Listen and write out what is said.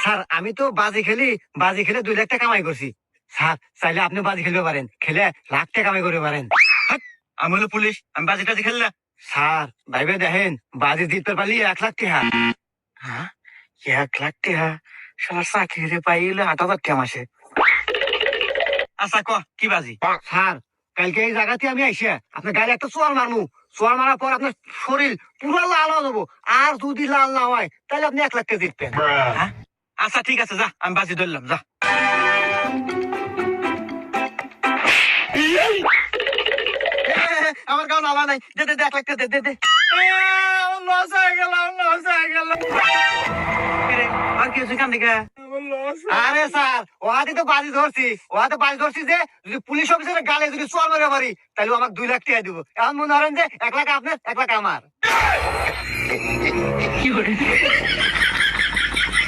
Sir আমি তো বাজি খেলে 2 লাখ টাকা কামাই করছি। স্যার চাইলে আপনি বাজি খেলতে পারেন, খেলে লাখ টাকা কামাই করতে পারেন। আমি হলো পুলিশ, আমি বাজি টাজি খেললে। স্যার ভাইবে দেখেন, বাজি জিততে পারলি 1 লাখ টাকা। হ্যাঁ, 1 লাখ টাকা? শালা চাকরি পাইলে 8,000 টাকা মাসে। আচ্ছা ক কি বাজি? স্যার কালকে এই জায়গাতে আমি আইসা আপনার গাড়ি একটা চোয়ার মারমু, চোয়ার মারার পর আপনার শরীর পুরো লাল হয়ে যাবো। আর যদি লাল না হয় তাহলে আপনি 1 লাখ টাকা জিতবেন। হ্যাঁ? আচ্ছা ঠিক আছে, যা আমি বাজি ধরলাম, যা। আমার কাউ নালা নাই, দে দে দে 1 লাখ টাকা দে দে দে। লস হয়ে গেল, লস হয়ে গেল। আর কি হচ্ছে কান দিকে? আরে স্যার ওহাতে তো বাজি ধরছি যে যদি পুলিশ অফিসারের গালে যদি চোয়ার মারে পারি তাহলে ও আমাকে 2 লাখ টাকা দিব। এখন মনে করেন যে 1 লাখ আপনার 1 লাখ আমার।